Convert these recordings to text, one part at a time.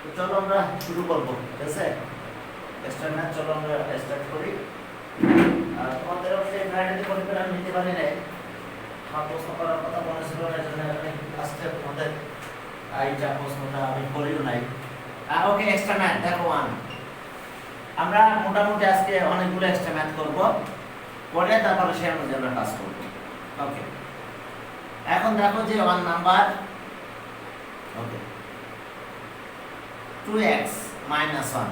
তো চলো আমরা শুরু করব, ঠিক আছে? এক্সট্রা ম্যাথ চলো আমরা স্টার্ট করি। তোমাদের অবশ্যই ভ্যারাইটি পরীক্ষা আমি নিতে পারি নাই, আমার প্রশ্ন করার কথা মনে ছিল না, জন্য আমি আজকে তোমাদের এইটা প্রশ্নটা আমি করিও নাই। ওকে, এক্সট্রা ম্যাথ দেখো 1। আমরা মোটামুটি আজকে অনেকগুলো এক্সট্রা ম্যাথ করব, করে তারপরে সে অনুযায়ী আমরা কাজ করব। ওকে, এখন দেখো যে 1 number, okay, 2x minus 1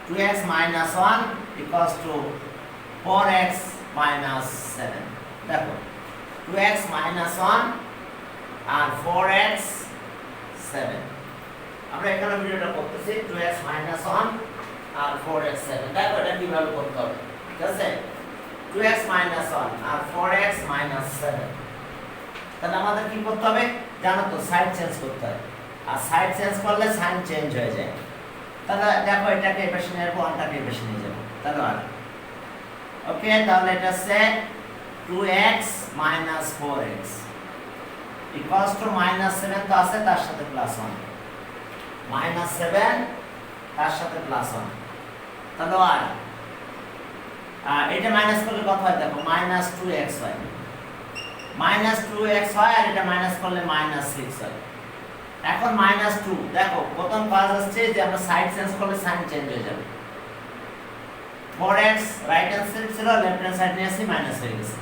2x minus 1 equals to 4x minus 7। দেখো 2x minus 1 আর 4x 7, আমরা এখানে ভিডিওটা করতেছি 2x minus 1 আর 4x 7। দেখো এটা কিভাবে করতে হবে, ঠিক আছে? 2x minus 1 আর 4x minus 7, তাহলে আমাদের কি করতে হবে জানো তো? সাইড চেঞ্জ করতে হবে, আর সাইড চেঞ্জ করলে সাইন চেঞ্জ হয়ে যায়। তাহলে দেখো এটাকে এই পাশে নিয়ে আসবো, ওয়ানটাকে এই পাশে নিয়ে যাবো, তাহলে আর ওকে, তাহলে এটা হচ্ছে 2x minus 4x equals to -7 তো আছে, তার সাথে +1 -7 তার সাথে +1, তাহলে আর এটা মাইনাস করলে কত হয় দেখো? -2x হয়, -2x হয়, আর এটা মাইনাস করলে -6 হয়। এখন -2 দেখো প্রথম কাজ আসছে যে আমরা সাইড চেঞ্জ করলে সাইন চেঞ্জ হয়ে যাবে। 4x রাইট হ্যান্ড সাইড ছিল, লেফট হ্যান্ড সাইড নিয়ে আসি, মাইনাস হয়ে গেছে।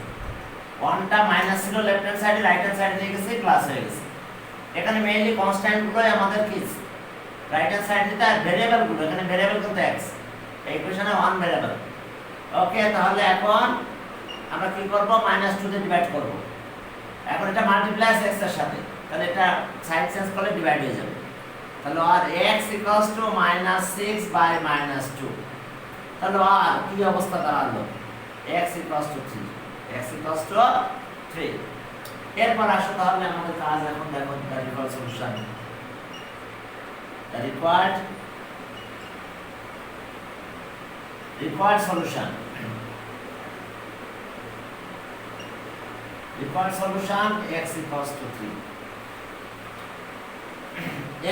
1টা মাইনাস ছিল লেফট হ্যান্ড সাইডে, রাইট হ্যান্ড সাইডে নিয়ে গেছি, প্লাস হয়ে গেছে। এখানে মেইনলি কনস্ট্যান্ট গুলোই আমাদের কি রাইট হ্যান্ড সাইড নিতে, আর ভেরিয়েবল গুলো এখানে ভেরিয়েবল কিন্তু x, এই ইকুয়েশনে 1 ভেরিয়েবল। ওকে, তাহলে এখন আমরা কি করব? -2 দিয়ে ডিভাইড করব। এখন এটা মাল্টিপ্লাই আছে x এর সাথে, তাহলে এটা সাইড চেঞ্জ করলে ডিভাইড হয়ে যাবে। তাহলে আর x -6 বাই -2, তাহলে আর কি অবস্থা দাঁড়ালো? x 3, x 3। এরপর আসো তাহলে আমাদের কাজ, এখন দেখো the required solution. The required solution, x 3।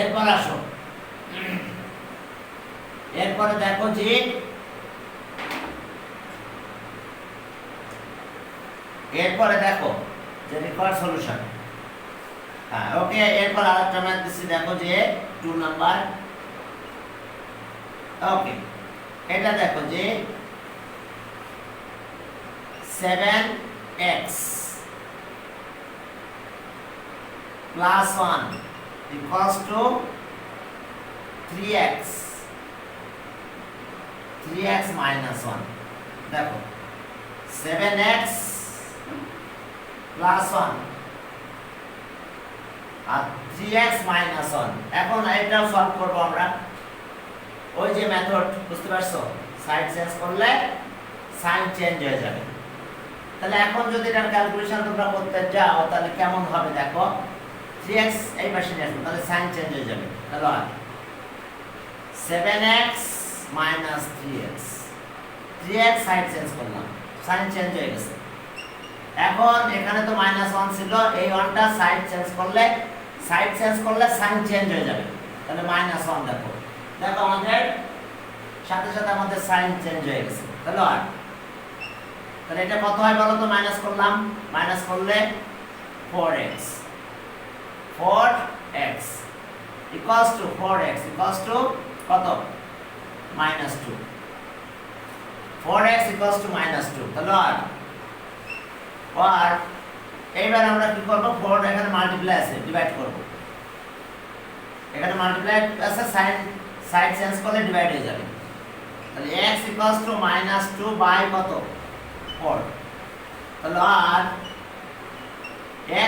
এরপর আসো, এরপরে দেখো যে রিকোয়ার্ড সলিউশন। হ্যাঁ, ওকে, এরপর আরেকটা ম্যাথ দিচ্ছি, দেখো যে 2 নাম্বার। ওকে, এটা দেখো যে 7x plus 1 equals to 3x minus 1। দেখো 7x plus 1 আর 3x minus 1। এখন এটাও সলভ করব আমরা, ওই যে মেথড, বুঝতে পারছো? সাইড চেঞ্জ করলে সাইন চেঞ্জ হয়ে যাবে। তাহলে এখন যদি এটার ক্যালকুলেশন তোমরা করতে যাও তাহলে কেমন হবে দেখো? 3x এই পাশে নিয়ে আসবো, তাহলে সাইন চেঞ্জ হয়ে যাবে। তাহলে 7x minus 3x side change করলাম, সাইন চেঞ্জ হয়ে গেছে। এখন এখানে তো -1 ছিল, এই 1টা সাইড চেঞ্জ করলে সাইন চেঞ্জ হয়ে যাবে। তাহলে -1 দেখো আমাদের সাথে সাথে আমাদের সাইন চেঞ্জ হয়ে গেছে। তাহলে এটা কত হয় বলো তো? মাইনাস করলাম, মাইনাস করলে 4x equals to 4x equals to কত? -2। 4x equals to -2। তাহলে আর এইবার আমরা কি করব? 4 এখানে মাল্টিপ্লাই আছে, ডিভাইড করব। এখানে মাল্টিপ্লাই আছে, সাইড চেঞ্জ করলে ডিভাইড হয়ে যাবে। তাহলে x equals to -2 বাই কত? 4। তাহলে আর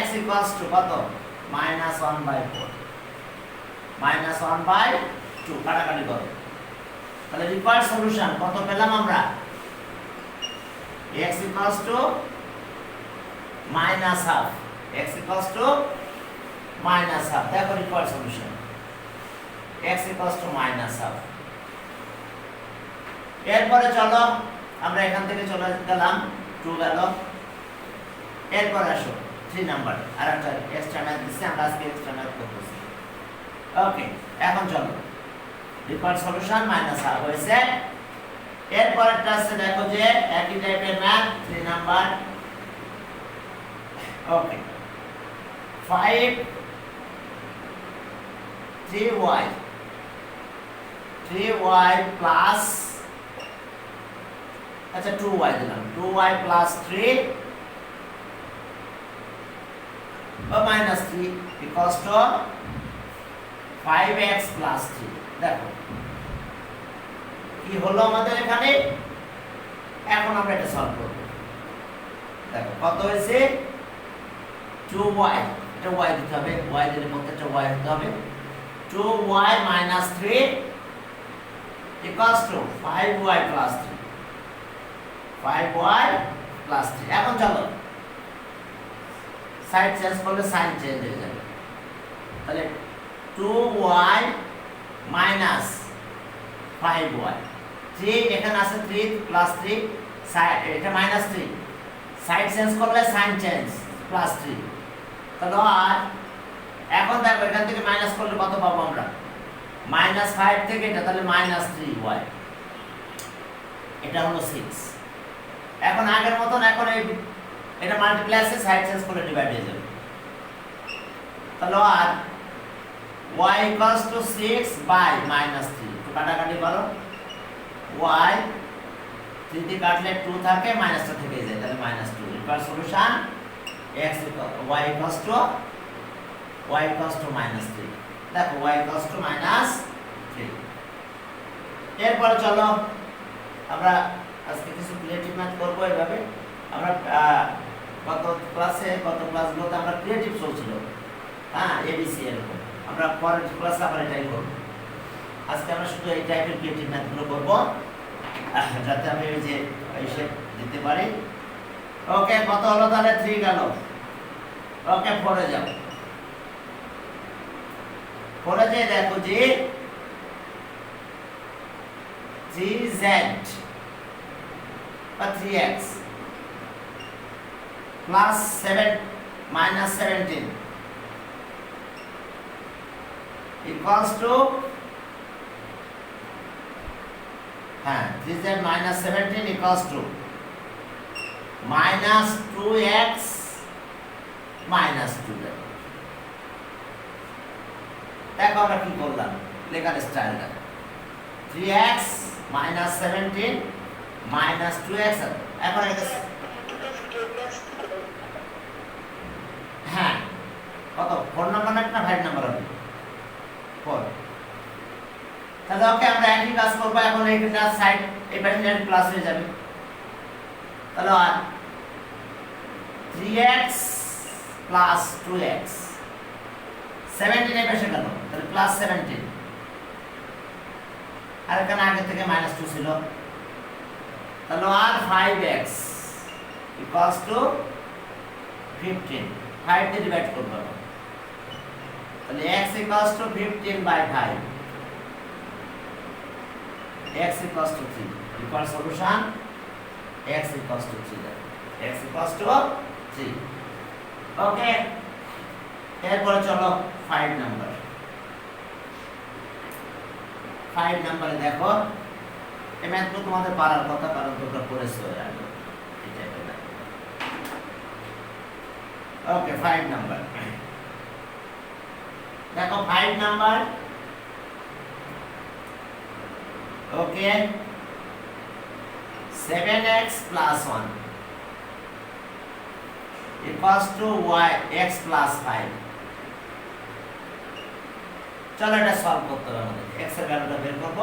x equals to কত? -1 বাই 4, -1 বাই 2 কাটাকাটি করো। তাহলে রিকোয়ার্ড সলিউশন কত পেলাম আমরা? x equals to -half, x equals to -half। দেখো required solution x equals to -half। এরপরে চলো আমরা এখান থেকে চলে গেলাম, 2 গেল। এরপর আসো 3 নাম্বার, আরেকটা এক্সট্রা ম্যাথ দিচ্ছি আমরা, আজকে এক্সট্রা ম্যাথ করতেছি। ওকে, এখন চলো ডিফল্ট সলিউশন মাইনাস হাফ হয়েছে। এরপরেরটা আছে দেখো যে একই টাইপের ম্যাথ 3 নাম্বার। ওকে, 5 3y প্লাস, আচ্ছা 2y দিলাম, 2y প্লাস 3 বা minus 3 equals to 5x plus 3। দেখো কি হলো আমাদের এখানে। এখন আমরা এটা সলভ করব। দেখো কত হয়েছে, 2y, এটা y দিতে হবে, y দিলে প্রত্যেকটা y দিতে হবে। 2y minus 3 equals to 5y plus 3, 5y plus 3। এখন চলো সাইড চেঞ্জ করলে সাইন চেঞ্জ হয়ে যাবে। তাহলে 2y minus 5y, 3 এখানে আছে 3 প্লাস 3, এটা মাইনাস 3, সাইড চেঞ্জ করলে সাইন চেঞ্জ প্লাস 3। তাহলে আর এখন দেখো এখান থেকে মাইনাস করলে কত পাবো আমরা, মাইনাস 5 থেকে এটা, তাহলে মাইনাস 3y, এটা হলো 6। এখন আগের মতন এখন এটা মাল্টিপ্লাই আছে, সাইড চেঞ্জ করলে ডিভাইড হয়ে যাবে। তাহলে আর y equals to 6 by minus 3, তো কাটাকাটি করো, y 3 দিয়ে কাটলে 2 থাকে, মাইনাসটা থেকে যায়, তাহলে minus 2 equal solution y equals to minus 3। দেখো y equals to minus 3। এরপর চলো আমরা আজকে কিছু ক্রিয়েটিভ ম্যাথ করব। এইভাবে আমরা গত ক্লাসগুলোতে আমরা ক্রিয়েটিভ চলছিল, হ্যাঁ এবিসি এরকম, আমরা পরের ক্লাসে আবার এটাই করব। আজকে আমরা শুধু এই টাইপের ক্রিয়েটিভ ম্যাথগুলো করব, যাতে আমি ওই যে শেপ দিতে পারি। ওকে, কত হলো তাহলে, 3 গেল। ওকে, 4 এ যাও। 4 এ দেখো যে 3z বা 3x plus 7 minus 17 equals to, হ্যাঁ 3z minus 17 equals to minus 2x minus 2z। দেখো আমরা কি করলাম, লেখার স্টাইলটা 3x minus 17 minus 2x। এখন এটা হ্যাঁ কত, 4 নাম্বার না 5 নাম্বার হবে, 4। তাহলে ওকে, আমরা একই কাজ করব। এখন এইটা সাইড এই পাশে প্লাস হয়ে যাবে। তাহলে আর 3x প্লাস 2x, 17 এই পাশে গেল, তাহলে প্লাস 17, আর এখানে আগে থেকে মাইনাস 2 ছিল। তাহলে আর 5x equals to 15, 5 দিয়ে ডিভাইড করব। তাহলে x equals to 15 by 5, x equals to 3, equal solution x equals to 3, x equals to 3। ওকে, এরপরে চলো 5 নাম্বার। 5 নাম্বারে দেখো এই ম্যাথগুলো তোমাদের পারার কথা, কারণ তোমরা পড়েছো আগে এই টাইপের ম্যাথ। ওকে, 5 নাম্বার দেখো, 5 number. Okay, 7x plus 1 equals to x plus 5। চলো এটা সলভ করতে হবে আমাদের। x এর ভ্যালুটা বের করব,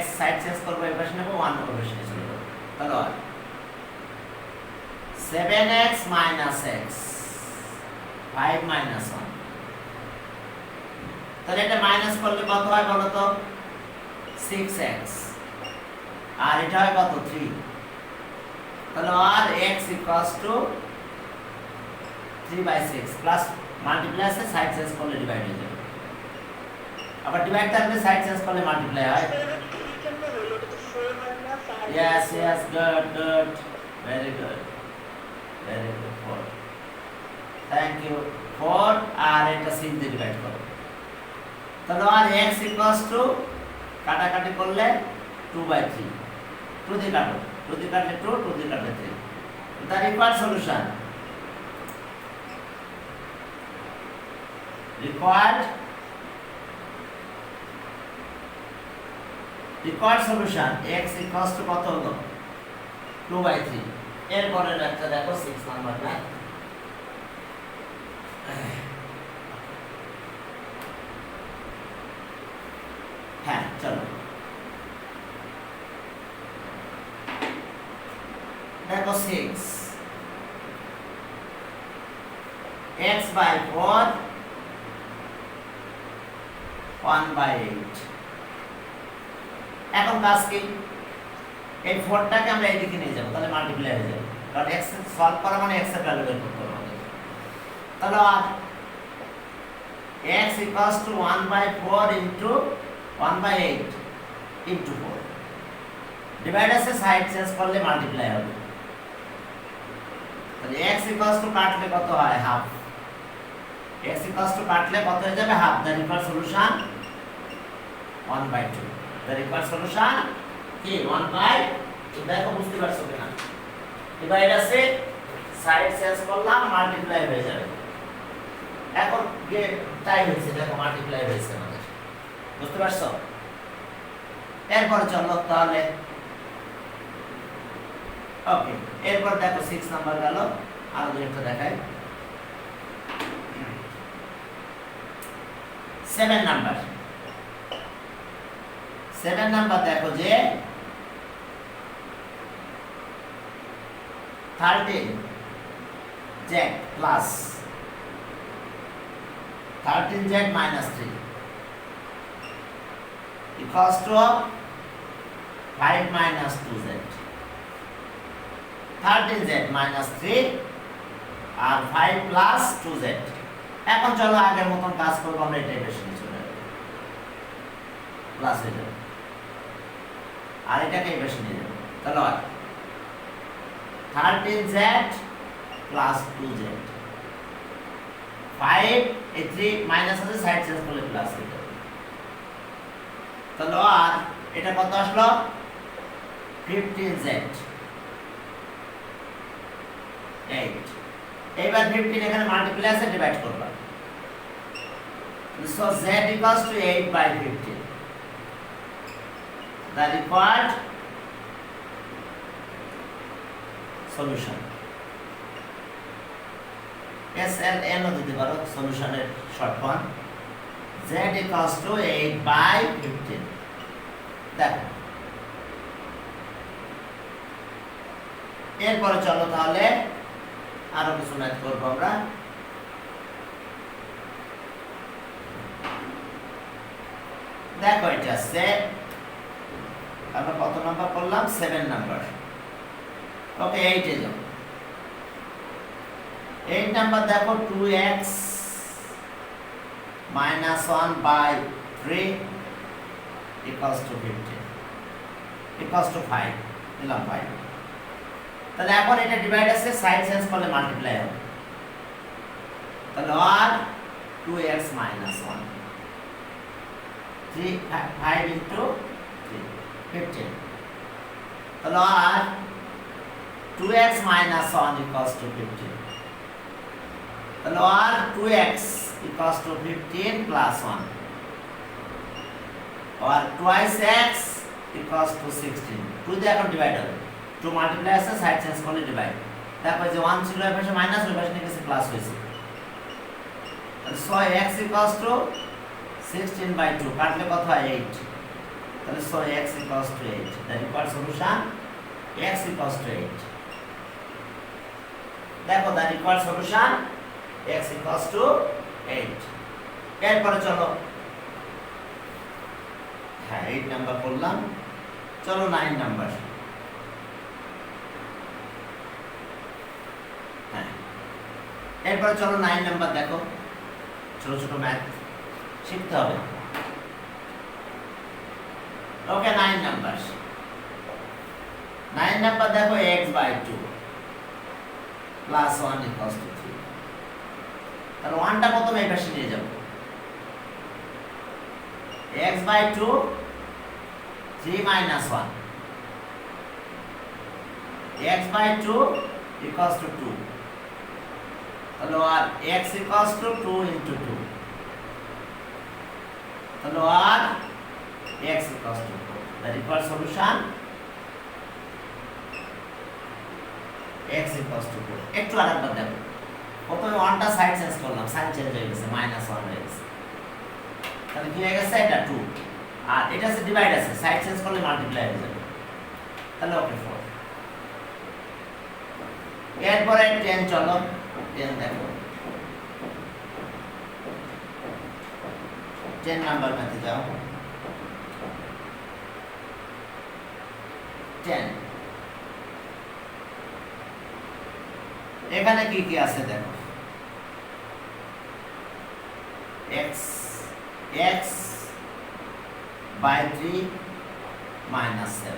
x সাইড চেঞ্জ করব, এই পাশে নেব, 1 ওই পাশে চলে যাব। তাহলে 7x minus x, 5 minus 1। তাহলে এটা মাইনাস করলে কত হয় বলো তো, 6x, আর এটা হয় কত, 3। তাহলে আর x equals to 3 by 6 plus multiply আছে, সাইড চেঞ্জ করলে ডিভাইড হয়ে যাবে। আবার ডিভাইড থাকলে সাইড চেঞ্জ করলে মাল্টিপ্লাই হয়। Yes, good, very good, 4, thank you। 4 আর এটা 6 দিয়ে ডিভাইড করো, তাহলে আর x ইকুয়ালস টু কাটাকাটি করলে 2/3 2 দিয়ে কাটো 2 দিয়ে কাটলে 2 2 দিয়ে কাটলে 3 the required solution required solution x equals to কত হলো 2/3 এরপরে একটা দেখো 6 নাম্বারটা হ্যাঁ চলো দেখো 6 x by 4 1/8 এখন কাজ কি এই 4টাকে আমরা এইদিকে নিয়ে যাব তাহলে মাল্টিপ্লাই হয়ে যাবে কারণ x সলভ করা মানে x এর ভ্যালু বের করতে হবে আমাদের তাহলে আর x equals to 1/4 into 1/8 into 4 divider say side change করলে মাল্টিপ্লাই হবে তাহলে x equals to কাটলে কত হয় হাফ x equals to কাটলে কত হয়ে যাবে half the required solution 1/2 the required solution কি 1/2 দেখো বুঝতে পারছো কিনা ডিভাইডার সে সাইড চেঞ্জ করলাম মাল্টিপ্লাই হয়ে যাবে এখন যে টাইম হয়েছে দেখো মাল্টিপ্লাই হয়েছে আমাদের বুঝতে পারছো এরপর চলো তাহলে ওকে এরপর দেখো 6 নাম্বার গেল আর দুইটা দেখাই 7 নাম্বার দেখো যে 13 z plus 13z minus 3 equals to 5 minus 2z 13z minus 3 আর 5 plus 2z এখন চলো আগের মতন কাজ করব আমরা এটা বেশি নিয়ে চলে যাব প্লাস হয়ে যাবে আর এটাকে বেশি নিয়ে যাব তাহলে 13z plus 2z 5 এই 3 মাইনাস আছে সাইড চেঞ্জ করলে প্লাস হয়ে যাবে তাহলে আর এটা কত আসলো 15z 8 এবার 15 এখানে মাল্টিপ্লাই আছে ডিভাইড করবা so z equals to 8/15 the required solution SLN ও দিতে পারো সলিউশনের short form z equals to 8/15 দেখো এরপরে চলো তাহলে আরো কিছু ম্যাথ করব আমরা দেখো এটা আছে আমরা কত নাম্বার করলাম 7 নাম্বার ওকে 8 এ যাও 8 নাম্বার দেখো 2x minus 1/3 equals to 15 equals to 5 দিলাম 5 তাহলে এখন এটা ডিভাইড আছে সাইড চেঞ্জ করলে মাল্টিপ্লাই হবে তাহলে আর 2x minus 1 5 into 3 15 তাহলে আর 2x minus 1 equals to 15 তাহলে আর 2x equals to 15 plus 1 or twice x equals to 16 2 দিয়ে এখন ডিভাইড হবে 2 মাল্টিপ্লাই আছে সাইড চেঞ্জ করলে ডিভাইড তারপর যে 1 ছিল এর পাশে মাইনাস ওই পাশে নিয়ে গেছে প্লাস হয়েছে তাহলে so x equals to 16/2 কাটলে কত হয় 8 তাহলে so x equals to 8 the required solution x equals to 8 দেখো the required solution x equals to 8 এরপরে চলো হ্যাঁ 8 নাম্বার করলাম চলো 9 নাম্বার হ্যাঁ এরপরে চলো 9 নাম্বার দেখো ছোট ছোট ম্যাথ শিখতে হবে ওকে 9 নাম্বার দেখো x/2 plus 1 equals to 3 তাহলে 1টা প্রথমে এই পাশে নিয়ে যাব x by 2 3 minus 1 x by 2 equals to 2 তাহলে আর x equals to 2 into 2 তাহলে আর x equals to 4 the required solution x equals to 4 একটু আরেকবার দেখো প্রথমে 1টা সাইড চেঞ্জ করলাম সাইন চেঞ্জ হয়ে গেছে -1 হয়ে গেছে তাহলে কি হয়ে গেছে এটা 2 আর এটা আছে ডিভাইড আছে সাইড চেঞ্জ করলে মাল্টিপ্লাই হয়ে যাবে তাহলে ওকে 4 এরপরে 10 চলো 10 দেখো 10 নাম্বার ম্যাথে যাও 10 এখানে কি কি আছে দেখো x by 3 minus 7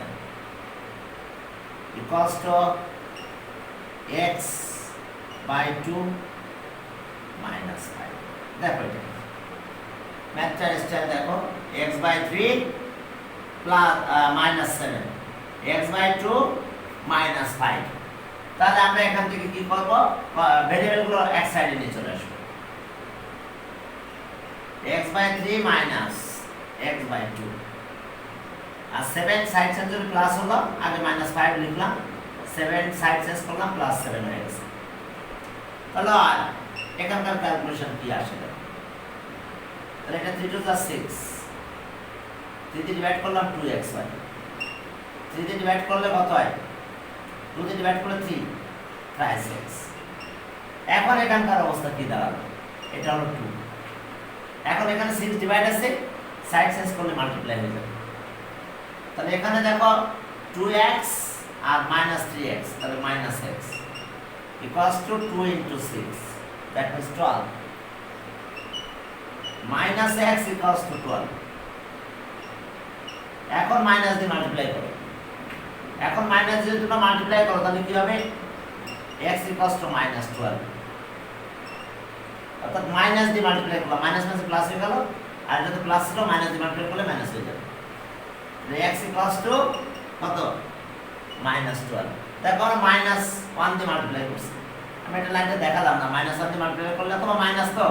equals to x by 2 minus 5 দেখো এটা ম্যাথটা স্টাইল দেখো x by 3 plus minus 7 x by 2 minus 5 তাহলে আমরা এখান থেকে কি করব ভেরিয়েবলগুলো এক সাইডে নিয়ে চলে আসবো x by 3 minus x by 2 আর 7 সাইড চেঞ্জ করে প্লাস হলো আগে -5 লিখলাম 7 সাইড চেঞ্জ করলাম +7 হয়ে গেছে তাহলে আর এখানকার ক্যালকুলেশন কি আসে তাহলে এটা 3 to the 6 3 দিয়ে ডিভাইড করলাম 2xy 3 দিয়ে ডিভাইড করলে কত হয় 2 দিয়ে ডিভাইড করলে 3 প্রায় 6 এখন এখানকার অবস্থা কি দাঁড়ালো এটা হলো 2 এখন এখানে 6 ডিভাইড আছে সাইড চেঞ্জ করলে মাল্টিপ্লাই হয়ে যাবে তাহলে এখানে দেখো 2x আর -3x তাহলে -x equals to 2 into 6 that means 12 -x equals to 12 এখন মাইনাস দিয়ে মাল্টিপ্লাই করো এখন মাইনাস দিয়ে তোমরা মাল্টিপ্লাই করো তাহলে কি হবে x equals to -12 অর্থাৎ মাইনাস দিয়ে মাল্টিপ্লাই করলে মাইনাস মাইনাস প্লাস হয়ে গেল আর যদি প্লাস ছিল মাইনাস দিয়ে মাল্টিপ্লাই করলে মাইনাস হয়ে যাবে x equals to কত -12 দেখো আমরা -1 দিয়ে মাল্টিপ্লাই করছি আমি এটা লাইনটা দেখালাম না -1 দিয়ে মাল্টিপ্লাই করলে অথবা মাইনাস তো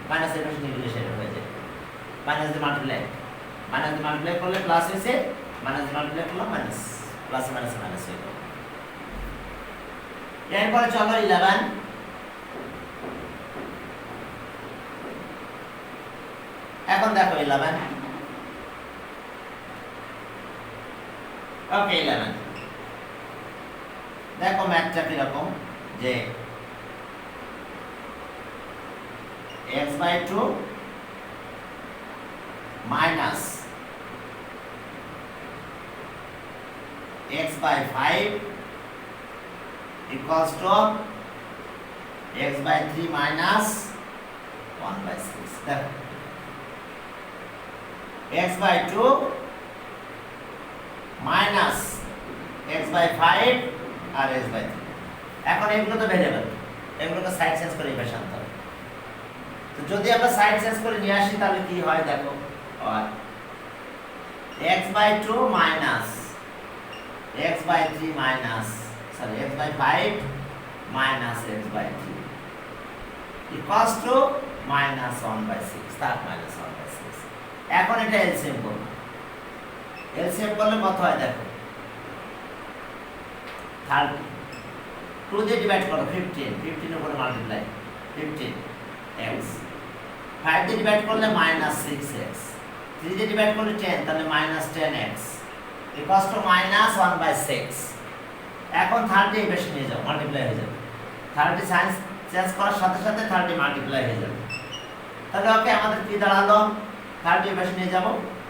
মাইনাস এর পাশে নিয়ে সেটা হয়ে যায় মাইনাস দিয়ে মাল্টিপ্লাই করলে প্লাস হয়েছে মাইনাস দিয়ে মাল্টিপ্লাই করলে মাইনাস প্লাস মাইনাস মাইনাস হয়ে গেল এরপরে চলো 11 এখন দেখো 11 ওকে 11 দেখো ম্যাথটা কি রকম যে x by 2 minus x by 5 equals to x by 3 minus 1 by 6 দেখো x by 2 minus x by 5 R x by 3 এখন এগুলো তো ভেরিয়েবল এগুলোকে সাইড চেঞ্জ করে ইকুয়েশন আনতে হবে তো যদি আমরা সাইড চেঞ্জ করে নিয়ে আসি তাহলে কি হয় দেখো আর x by 2 minus x by 3 minus sorry x by 5 minus x by 3 equals to minus 1 by 6 তার minus 1 by 6 এখন এটা এলসিএম করব এলসিএম করলে কত হয় দেখো 30 2 দিয়ে ডিভাইড করো 15 15 এর উপরে মাল্টিপ্লাই 15 x 5 দিয়ে ডিভাইড করলে -6x 3 দিয়ে ডিভাইড করলে 10 তাহলে -10x equals to -1 by 6 এখন 30 এই বেশি নিয়ে যাও মাল্টিপ্লাই হয়ে যাবে 30 সাইন চেঞ্জ করার সাথে সাথে 30 মাল্টিপ্লাই হয়ে যাবে তাহলে ওকে আমাদের কি দাঁড়ালো 30 এই বেশি নিয়ে যাব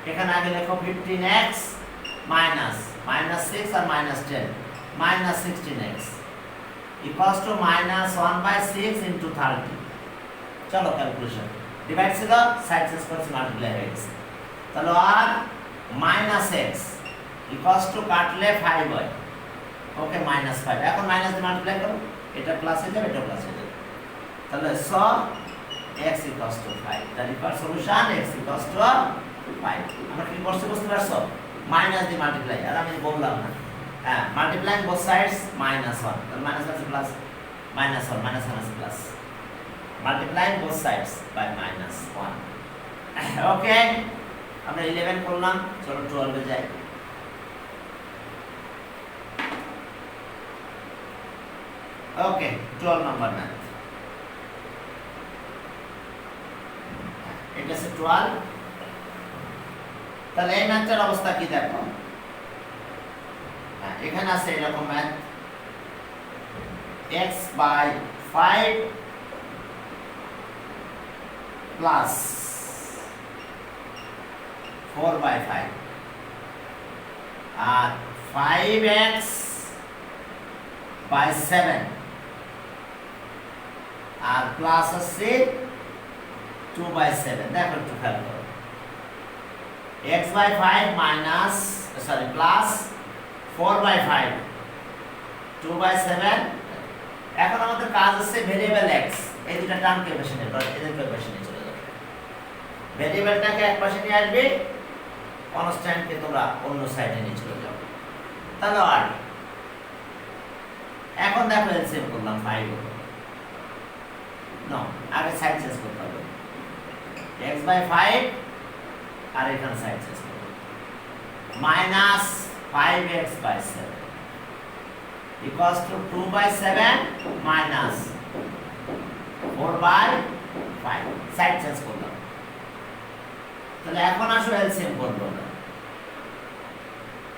এখানে আগে লেখো 15x minus -6 R -10 -16x equals to -1 by 6 into 30 চলো ক্যালকুলেশন ডিভাইড ছিল সাইড চেঞ্জ করছি মাল্টিপ্লাই হয়ে গেছে তাহলে আর -x equals to কাটলে 5 হয় ওকে -5 এখন মাইনাস দিয়ে মাল্টিপ্লাই করো এটা প্লাস হয়ে যাবে এটা প্লাস হয়ে যাবে তাহলে so x equals to 5 the required solution x equals to 5 আমরা কি করছি বুঝতে পারছো মাইনাস দিয়ে মাল্টিপ্লাই আর আমি বললাম না হ্যাঁ মাল্টিপ্লাইং বোথ সাইডস -1 তাহলে মাইনাস আছে প্লাস -1 -1 আছে plus multiplying both sides by -1 okay আমরা 11 করলাম চলো 12 এ যাই ওকে 12 নাম্বার ম্যাথ এটা আছে 12 তাহলে এই ম্যাথটার অবস্থা কি দেখো এখানে আছে এরকম math x by 5 plus 4 by 5 আর 5x by 7 আর প্লাস আছে 2 by 7 দেখো একটু খেয়াল করো x by 5 minus sorry plus 4 by 5 2 by 7 এখন আমাদের কাজ আছে ভেরিয়েবল x এই দুটো টার্মকে পাশে নিয়ে এদেরকে পাশে নিয়ে চলে যাবে ভেরিয়েবলটাকে এক পাশে নিয়ে আসবে কনস্ট্যান্টকে তোমরা অন্য সাইডে নিয়ে চলে যাও তাহলে আর এখন দেখো এলসিএম করলাম 5 হলো নো আগে সাইড চেঞ্জ করতে হবে x by 5 আর এখানে সাইড চেঞ্জ করব minus 5x by 7 equals to 2 by 7 minus 4 by 5 side change করলাম তাহলে এখন আসো এলসিএম করব না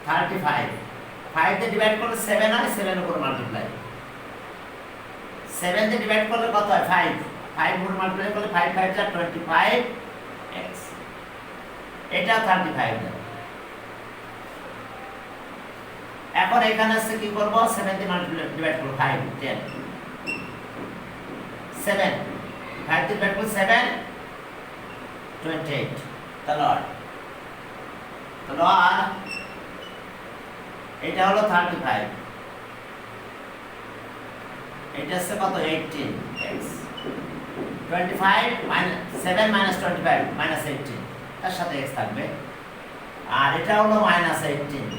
35 5 দিয়ে ডিভাইড করলে 7 হয় 7 এর উপর মাল্টিপ্লাই 7 দিয়ে ডিভাইড করলে কত হয় 5 5 উপর মাল্টিপ্লাই করলে 5 5 যা 25x এটা 35 দাও এখন এখানে আছে কি করব 7 দিয়ে মাল্টিপ্লাই ডিভাইড করব 5 10 7 5 দিয়ে ডিভাইড করলে 7 28 তাহলে আর এটা হলো 35 এটা আছে কত 18x 25 minus 7 minus 25 minus 18 তার সাথে x থাকবে আর এটা হলো minus 18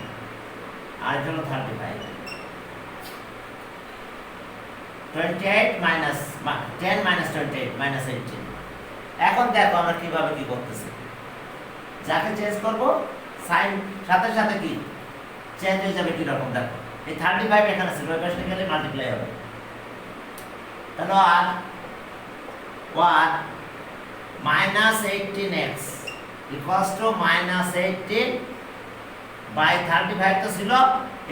আর এটা হলো 35 28 minus 10 minus 28 minus 18 এখন দেখো আমরা কিভাবে কি করতেছি যাকে চেঞ্জ করব সাইন সাথে সাথে কি চেঞ্জ হয়ে যাবে কি রকম দেখো এই 35 এখানে আছে ওই পাশে গেলে মাল্টিপ্লাই হবে তাহলে আর 1 minus 18x equals to minus 18 by 35 তো ছিল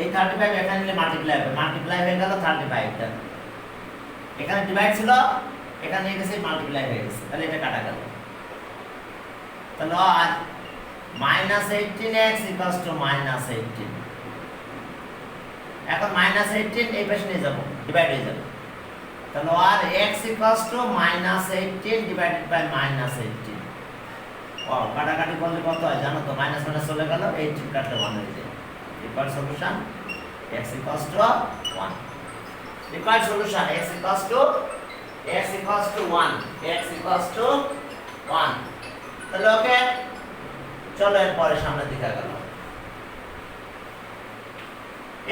এই 35 এখানে নিলে মাল্টিপ্লাই হবে মাল্টিপ্লাই হয়ে গেল 35 টা এখানে ডিভাইড ছিল এখানে নিয়ে গেছে মাল্টিপ্লাই হয়ে গেছে তাহলে এটা কাটা গেল তাহলে আর minus 18x equals to minus 18 এখন minus 18 এই পাশে নিয়ে যাব ডিভাইড হয়ে যাবে তাহলে আর x equals to minus 18 divided by minus 18 ও কাটাকাটি করলে কত হয় জানো তো মাইনাস মাইনাস চলে গেল 18 কাটলে 1 হয়ে যায় equal solution x equals to 1 equal solution x equals to 1 x equals to 1 তাহলে ওকে চলো এরপরে সামনে দিকে গেল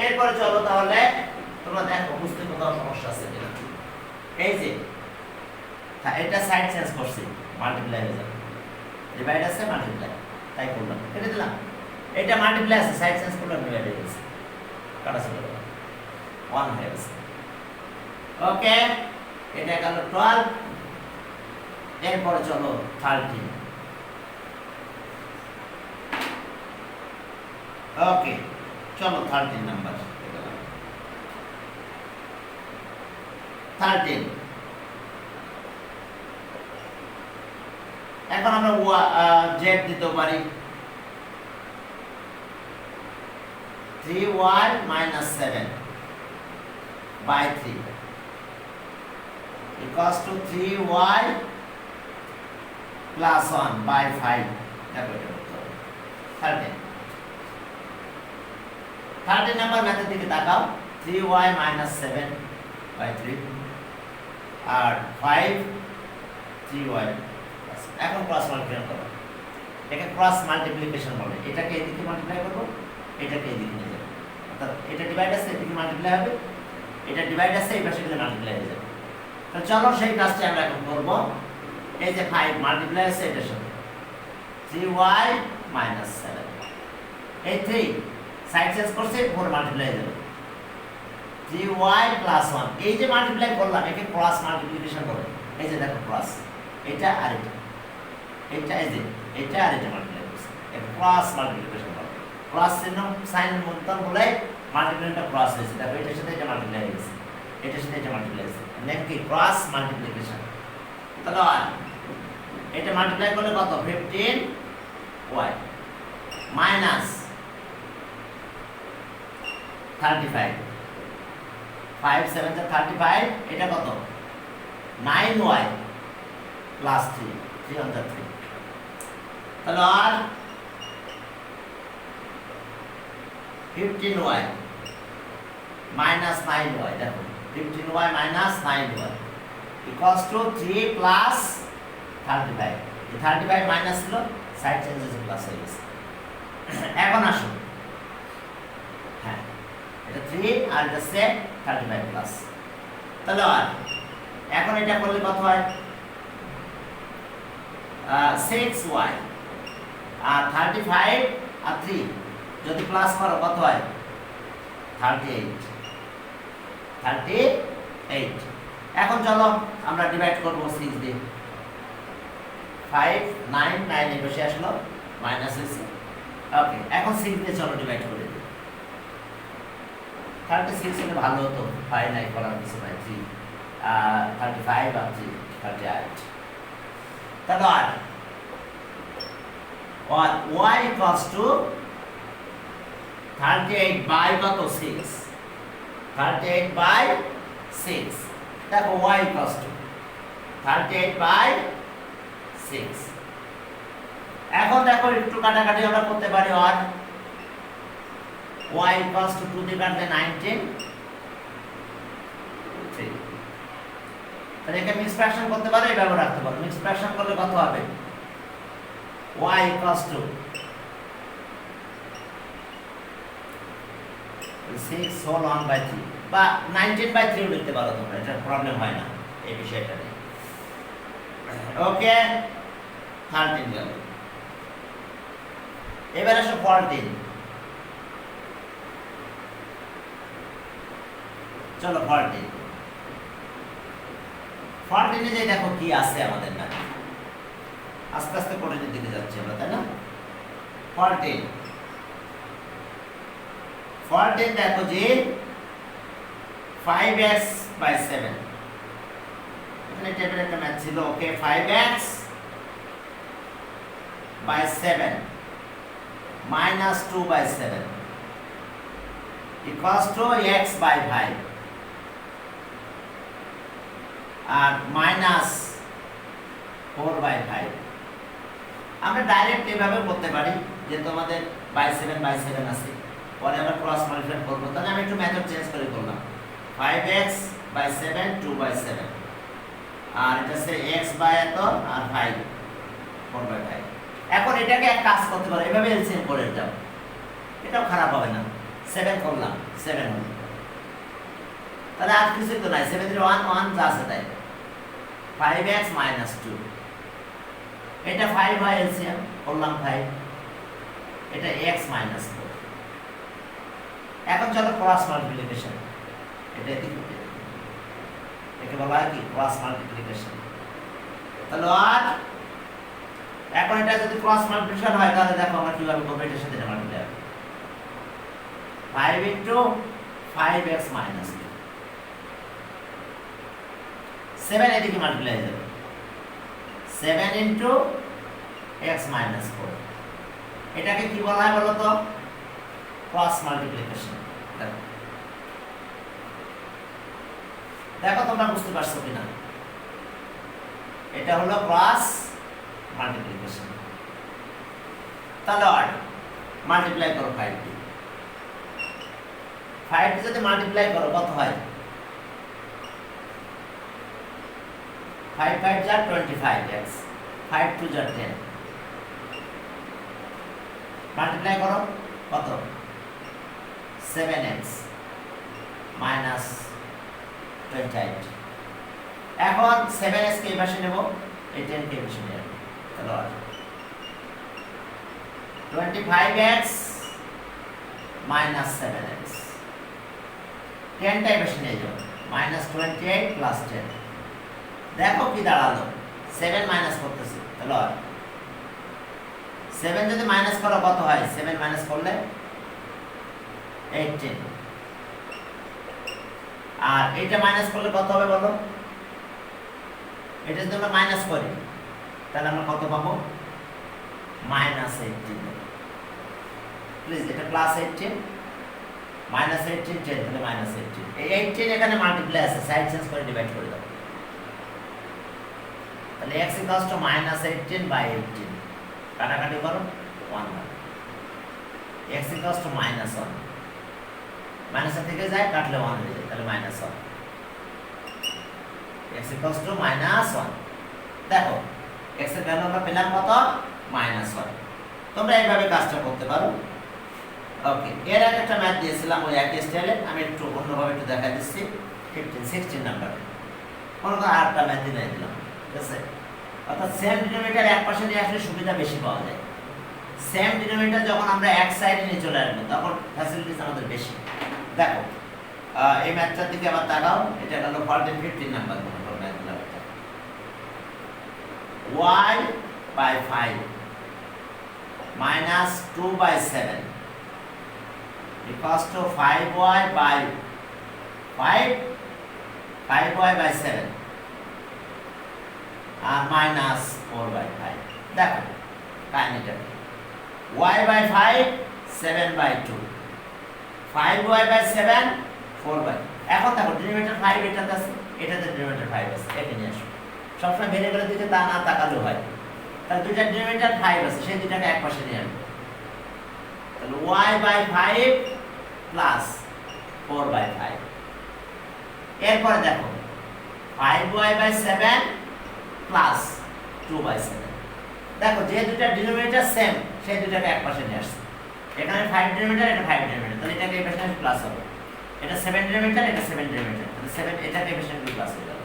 এরপরে চলো তাহলে তোমরা দেখো বুঝতে কোথাও সমস্যা আছে কিনা এই যে এটা সাইড চেঞ্জ করছি মাল্টিপ্লাই হয়ে যাবে ডিভাইড আছে মাল্টিপ্লাই তাই করলাম কেটে দিলাম এটা মাল্টিপ্লাই আছে সাইড চেঞ্জ করলাম ডিভাইড হয়ে গেছে কাটা চলে গেল 1 হয়ে গেছে ওকে এটা গেল 12 এরপরে চলো 13 ওকে চলো 13 নাম্বার 13 এখন আমরা z দিতে পারি 3y - 7 by 3 equals to 3y plus 1 by 5 দেখো এটা করতে হবে 13 নাম্বার ম্যাথের দিকে তাকাও 3y - 7 by 3 আর 5 3y এখন ক্রস মাল্টিপ্লাই করো এটাকে ক্রস মাল্টিপ্লিকেশন বলে। এটাকে এদিকে মাল্টিপ্লাই করব, এটাকে এদিকে নিয়ে যাব, অর্থাৎ এটা ডিভাইড আছে এদিকে মাল্টিপ্লাই হবে, এটা ডিভাইড আছে এই পাশে গেলে মাল্টিপ্লাই হয়ে যাবে। তো চলো সেই কাজটা আমরা এখন করব। এই যে 5 মাল্টিপ্লাই আছে এটার সাথে 3y - 7, এই 3 সাইড চেঞ্জ করছে 4 মাল্টিপ্লাই হয়ে যাবে 3y + 1। এই যে মাল্টিপ্লাই করলাম একে ক্রস মাল্টিপ্লিকেশন বলে। এই যে দেখো ক্রস, এটা আর এটা, এটা এই যে এটা আর এটা মাল্টিপ্লাই করছে, একে ক্রস মাল্টিপ্লিকেশন বলে। ক্রস চিহ্ন সাইন মন্তন বলে মাল্টিপ্লাইটা ক্রস হয়েছে, দেখো এটার সাথে এটা মাল্টিপ্লাই হয়েছে, এটার সাথে এটা মাল্টিপ্লাই হয়েছে, নেম কি ক্রস মাল্টিপ্লিকেশন। তাহলে এটা মাল্টিপ্লাই করলে কত 15y মাইনাস 35, 5 7 35, এটা কত 9y প্লাস 3, 3 on the 3। তাহলে আর 15y minus 9y, দেখো 15y minus 9y equals to 3 plus 35। এই 35 মাইনাস ছিল, সাইড চেঞ্জ হয়েছে প্লাস হয়ে গেছে। এখন আসুন, হ্যাঁ এটা 3 আর এটা সেট 35 প্লাস। তাহলে আর এখন এটা করলে কত হয় 6y আর 35 আর 3 যদি প্লাস করো কত হয় 38। এখন চলো আমরা ডিভাইড করব 6 দিয়ে। 5 9 9 এর বসে আসলো মাইনাস হয়েছে। ওকে, এখন 6 দিয়ে চলো ডিভাইড করে দিই। 36 হলে ভালো হতো, 5 নাই করার কিছু নাই, 3 35 আর 3 38। তাহলে আর y equals to 38 by কত 6, 38 by 6। দেখো y equals to 38 by 6। এখন দেখো একটু কাটাকাটি আমরা করতে পারি। আর y equals to 2 দিয়ে কাটলে 19, 3। তাহলে একে মিক্স ফ্র্যাকশন করতে পারো, এইভাবে রাখতে পারো। মিক্স ফ্র্যাকশন করলে কত হবে y equals to 6 whole 1/3 বা 19/3 লিখতে পারো তোমরা, এটা প্রবলেম হয় না এই বিষয়টা নিয়ে। ওকে, 13 গেল। এবার আসো 14। চলো 14 এ যে দেখো কি আছে আমাদের না, আস্তে আস্তে কোণের দিকে যাচ্ছি আমরা, তাই না? 14 দেখো যে 5x/7, এখানে টেবিলে একটা ম্যাথ ছিল। ওকে, 5x/7 minus 2/7 equals to x/5 R minus 4/5। আমরা ডাইরেক্ট এভাবে করতে পারি যে তোমাদের /7/7 আছে, পরে আমরা ক্রস মাল্টিপ্লাই করব। তাহলে আমি একটু মেথড চেঞ্জ করে করলাম। 5x/7 2/7 আর এটা হচ্ছে x/এত আর 5 4/5। এখন এটাকে এক কাজ করতে পারো, এভাবে এলসিএম করে দাও, এটাও খারাপ হবে না। 7 করলাম, 7 হলো। তাহলে আর কিছু তো নাই, 7 3 1 1 যা আছে তাই। 5x - 2, এটা 5 হয় এলসিএম করলাম 5, এটা x - 4। এখন চলো ক্রস মাল্টিপ্লিকেশন, এটা এদিকে, একে বলা হয় কি ক্রস মাল্টিপ্লিকেশন। তাহলে আর এখন এটা যদি ক্রস মাল্টিপ্লিকেশন হয় তাহলে দেখো আমরা কিভাবে করব। এটার সাথে মাল্টিপ্লাই হবে 5 * 5x - 2, 7 এদিকে মাল্টিপ্লাই হয়ে যাবে 7 * x - 4। এটাকে কি বলা হয় বলো তো? Cross multiplication. দেখো তোমরা বুঝতে পারছো কিনা, এটা হলো ক্রস মাল্টিপ্লিকেশন। তাহলে আর মাল্টিপ্লাই করো 5 দিয়ে। 5 দিয়ে যদি মাল্টিপ্লাই করো কত হয় 5 5 যা 25x, 5 2 যা 10। মাল্টিপ্লাই করো কত 7x মাইনাস 28। এখন 7x কে এই পাশে নেব, এই 10 কে এই পাশে নেব, তাহলে 25x মাইনাস 7x 10 টা এই পাশে নিয়ে যাও, মাইনাস 28 প্লাস 10। দেখো কি দাঁড়ালো, 7 মাইনাস করতেছি, তাহলে 7 যদি মাইনাস করো কত হয়, 7 মাইনাস করলে 18, আর এটা মাইনাস করলে কত হবে বলো, এটা যদি আমরা মাইনাস করি তাহলে আমরা কত পাবো, মাইনাস 18। প্লিজ এটা প্লাস 18 মাইনাস 18 10, তাহলে মাইনাস 18। এই 18 এখানে মাল্টিপ্লাই আছে, সাইড চেঞ্জ করে ডিভাইড করে দাও, তাহলে x equals to minus 18 by 18, কাটাকাটি করো 1 হবে। x equals to minus 1, minus থেকে যায় কাটলে 1 হয়ে যায়, তাহলে minus 1। x equals to minus 1। দেখো x এর ভ্যালু আমরা পেলাম কত, মাইনাস 1। তোমরা এইভাবে কাজটা করতে পারো। ওকে, এর আগে একটা ম্যাথ দিয়েছিলাম ওই একই স্টাইলে, আমি একটু অন্যভাবে একটু দেখাই দিচ্ছি। 16 নাম্বার মনে করো আরেকটা ম্যাথ দিয়ে দিলাম, ঠিক আছে। অর্থাৎ সেম ডিনোমিনেটর এক পাশে নিয়ে আসলে সুবিধা বেশি পাওয়া যায়। সেম ডিনোমিনেটর যখন আমরা এক সাইডে নিয়ে চলে আসবো তখন ফ্যাসিলিটিস আমাদের বেশি। দেখো এই ম্যাথটার দিকে আবার তাকাও, এটা হলো 15 নাম্বার ম্যাথগুলো। y by 5 minus 2 by 7 equals to 5y by 5y by 7 আর মাইনাস 4 by 5। দেখো কাহিনীটা y by 5 7 by 2 5y by 7 4 by। এখন দেখো ডিনোমিনেটর 5 এটাতে আছে, এটাতে ডিনোমিনেটর 5 আছে, একে নিয়ে আসো। সবসময় ভেরিয়েবলের দিকে তা না তাকালেও হয়। তাহলে দুইটা ডিনোমিনেটর 5 আছে, সেই দুইটাকে এক পাশে নিয়ে আনবো, তাহলে y by 5 প্লাস 4 by 5। এরপরে দেখো 5y by 7 প্লাস 2 by 7। দেখো যে দুইটা ডিনোমিনেটর সেম, সেই দুইটাকে এক পাশে নিয়ে আসছে। এখানে 5 ডিনোমিনেটর, এটা 5 ডিনোমিনেটর, তাহলে এটাকে এই পাশে প্লাস হবে। এটা 7 ডিনোমিনেটর, এটা 7 ডিনোমিনেটর, তাহলে 7 এটাকে এই পাশে প্লাস হয়ে যাবে।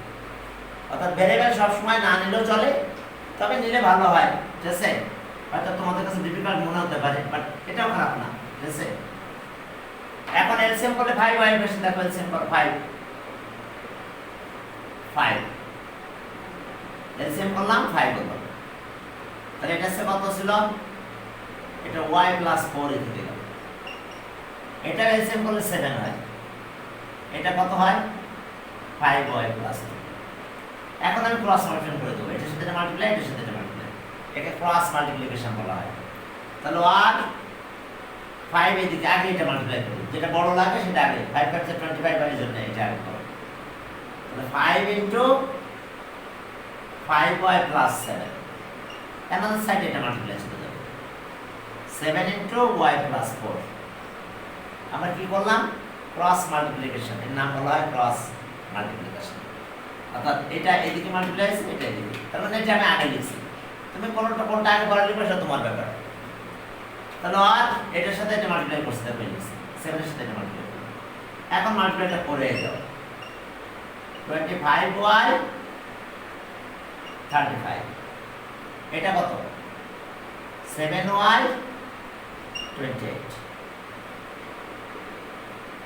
অর্থাৎ ভেরিয়েবল সবসময় না নিলেও চলে, তবে নিলে ভালো হয়, ঠিক আছে। হয়তো তোমাদের কাছে ডিফিকাল্ট মনে হতে পারে, বাট এটাও খারাপ না, ঠিক আছে। এখন এলসিএম করলে 5y এর পাশে দেখো এলসিএম করো 5 এলসিএম করলাম 5 হলো, তাহলে এটা সে কত ছিল, এটা y প্লাস 4 এ থেকে গেল। এটা এলসিএম করলে 7 হয়, এটা কত হয় 5y প্লাস 2। এখন আমি ক্রস মাল্টিপ্লিকেশন করে দেব, এটার সাথে এটা মাল্টিপ্লাই, এটার সাথে এটা মাল্টিপ্লাই, একে ক্রস মাল্টিপ্লিকেশন বলা হয়। তাহলে আর 5 এদিকে আগে এটা মাল্টিপ্লাই করব, যেটা বড় লাগে সেটা আগে, 5 5 25 এর জন্য এটা আগে করব। তাহলে 5 ইনটু 5y প্লাস 7, অ্যানাদার সাইডে এটা মাল্টিপ্লাই করে দেব, 7 ইনটু y প্লাস 4। আমরা কি করলাম, ক্রস মাল্টিপ্লিকেশন, এর নাম বলা হয় ক্রস মাল্টিপ্লিকেশন। অর্থাৎ এটা এদিকে মাল্টিপ্লাই আছে, এটা এদিকে, তার মানে এটা আমি আগে লিখছি। তুমি কোনটা আগে পরে লিখবে সেটা তোমার ব্যাপার। তাহলে আর এটার সাথে এটা মাল্টিপ্লাই করতে হবে, লিখছি 7 এর সাথে এটা মাল্টিপ্লাই করব। এখন মাল্টিপ্লাইটা করে দাও, 25y 35, এটা কত 7y 28,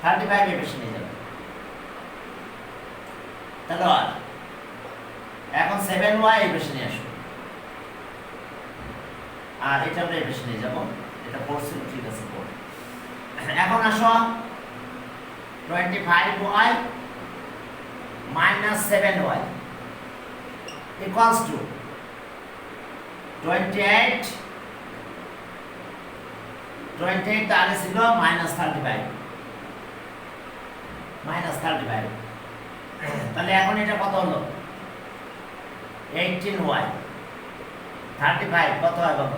35 এর বেশি নিয়ে যাবে। তাহলে আর এখন 7y এর বেশি নিয়ে আসো, আর এটা আমরা এর বেশি নিয়ে যাব, এটা 4 ছিল, ঠিক আছে 4। এখন আসো 25y minus 7y equals to 28 আগে ছিল minus 35, তাহলে এখন এটা কত হলো 18y, 35 কত হয় বাবা,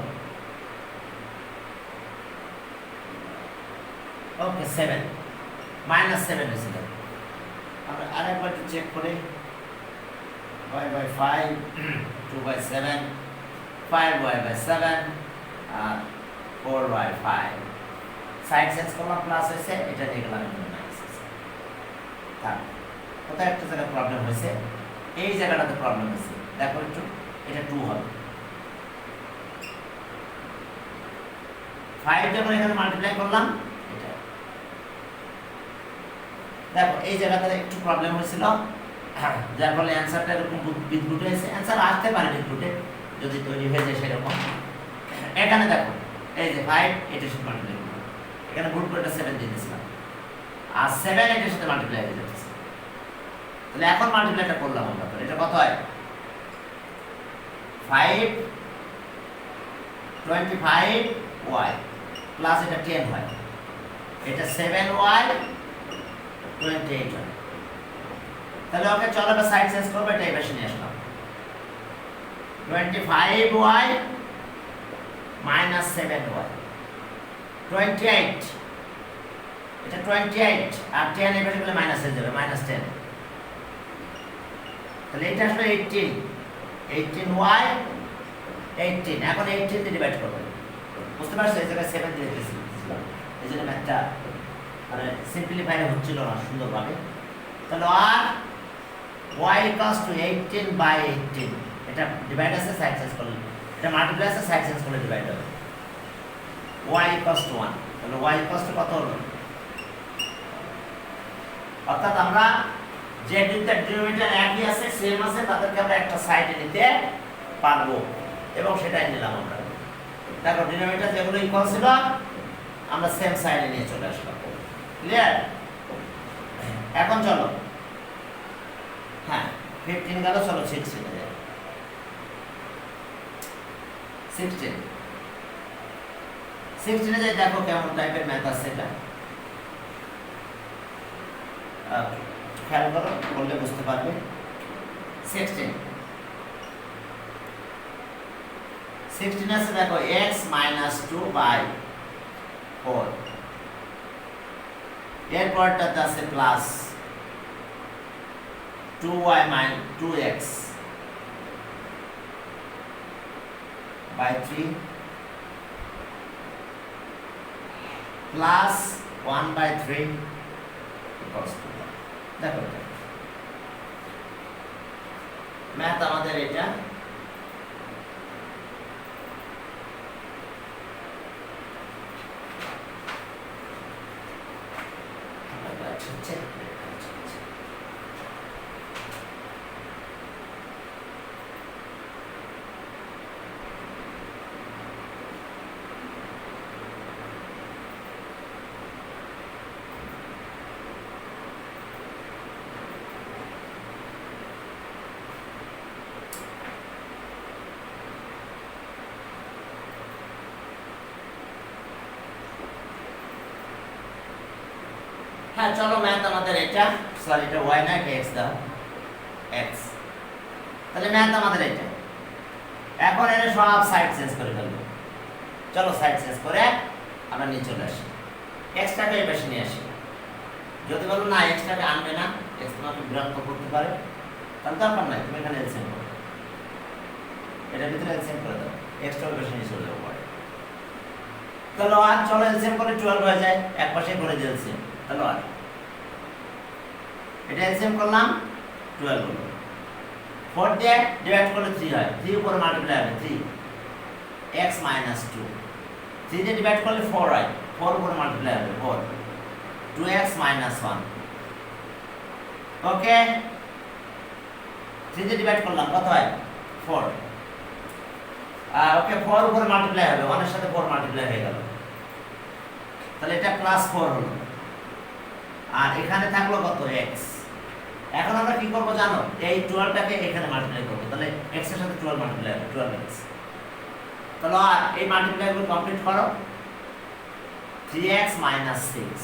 ওকে 7 minus 7 হয়েছিল। আমরা আরেকবার একটু চেক করি, y by 5 2 by 7 5y by 7 আর 4/5 সাইড চেঞ্জ করলাম প্লাস হয়েছে, এটা নিয়ে গেলাম মাইনাস হয়েছে। তার কোথায় একটা জায়গায় প্রবলেম হয়েছে, এই জায়গাটাতে প্রবলেম হয়েছে, দেখো একটু, এটা 2 হবে। 5 যখন এখানে মাল্টিপ্লাই করলাম, এটা দেখো এই জায়গাটাতে একটু প্রবলেম হয়েছিল, যার ফলে অ্যান্সারটা এরকম বিদ্যুৎ হয়েছে। অ্যান্সার আসতে পারে বিদ্যুটে যদি তৈরি হয়ে যায় সেরকম। এখানে দেখো এই যে 5 এটার সাথে মাল্টিপ্লাই করলাম, এখানে ভুল করে 7 দিয়ে দিয়েছিলাম, আর 7 এটার সাথে মাল্টিপ্লাই হয়ে যাচ্ছে। তাহলে এখন মাল্টিপ্লাইটা করলাম আমরা, তো এটা কত হয়, 5 25y প্লাস এটা 10 হয়, এটা 7y 28 হয়। তাহলে ওকে চলো আমরা সাইড চেঞ্জ করবো, এটা এই পাশে নিয়ে আসলাম, 25y minus 7y 28, এটা 28 আর 10 এই পাশে গেলে মাইনাস হয়ে যাবে, -10। তাহলে এটা আসলে 18y 18, এখন 18 দিয়ে ডিভাইড করব, বুঝতে পারছো? এই জায়গায় 7 দিয়ে দিয়েছি, এই জন্য ম্যাথটা মানে সিম্পলিফাই হচ্ছিল না সুন্দরভাবে। তাহলে আর y equals to 18/18, এটা ডিভাইড আছে সাইড চেঞ্জ করলে, এটা মাল্টিপ্লাই আছে সাইড চেঞ্জ করলে ডিভাইড হবে, y equals to 1। তাহলে y equals to কত হলো, অর্থাৎ আমরা যে দুইটা ডিনোমিনেটর একই আছে, সেম আছে, তাদেরকে আমরা একটা সাইডে নিতে পারবো, এবং সেটাই নিলাম আমরা। দেখো ডিনোমিনেটর যেগুলো ইকুয়াল ছিল আমরা সেম সাইডে নিয়ে চলে আসলাম, ক্লিয়ার? এখন চলো, হ্যাঁ 15 গেল, চলো 16 এ যাই। 16 এ যাই, দেখো কেমন টাইপের ম্যাথ আছে এটা, খেয়াল করো, বললে বুঝতে পারবে। 16 আছে, দেখো x - 2/4, এরপরটাতে আছে plus 2y - 2x / 3 plus 1/3 equals to, দেখো ম্যাথ আমাদের এটা। হ্যাঁ চলো ম্যাথ আমাদের এটা, সরি এটা y না, এটা x দাও, x। তাহলে ম্যাথ আমাদের এটা। এখন এর সব সাইড চেঞ্জ করে ফেলবো, চলো সাইড চেঞ্জ করে আমরা নিয়ে চলে আসি, x টাকে এই পাশে নিয়ে আসি। যদি বলো না x টাকে আনবে না, x তোমাকে বিরক্ত করতে পারে, তাহলে দরকার নাই, তুমি এখানে এলসিএম করো, এটার ভিতরে এলসিএম করে দাও, x টাকে পাশে নিয়ে চলে যাবো পরে। তাহলে আর চলো এলসিএম করে 12 হয়ে যায়, এক পাশে করে দিই এলসিএম, তাহলে আর এটা এলসিএম করলাম 12 হলো, 4 দিয়ে ডিভাইড করলে 3 হয়, 3 উপরে মাল্টিপ্লাই হবে 3 x - 2, 3 দিয়ে ডিভাইড করলে 4 হয়, 4 উপরে মাল্টিপ্লাই হবে 4 2x - 1, ওকে 3 দিয়ে ডিভাইড করলাম কত হয় 4, ওকে 4 উপরে মাল্টিপ্লাই হবে, 1 এর সাথে 4 মাল্টিপ্লাই হয়ে গেল, তাহলে এটা +4 হলো, আর এখানে থাকলো কত x। এখন আমরা কি করব জানো, এই 12 টাকে এখানে মাল্টিপ্লাই করব, তাহলে x এর সাথে 12 মাল্টিপ্লাই হবে, 12x। তাহলে আর এই মাল্টিপ্লাই গুলো কমপ্লিট করো, 3x - 6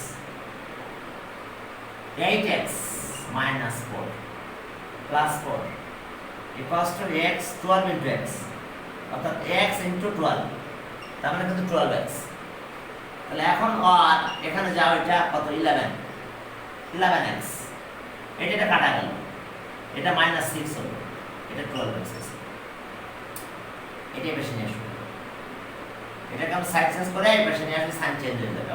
8x - 4 +4 equals to x 12 into x, অর্থাৎ x into 12, তার মানে কিন্তু 12x। তাহলে এখন আর এখানে যাও, এটা কত 11x, এটা কাটা গেল, এটা -6 হলো, এটা 12x, এটা বেশি নিয়ে আসবে। এটাকে আমরা সাইড চেঞ্জ করে এই পাশে নিয়ে আসলে সাইন চেঞ্জ হয়ে যাবে।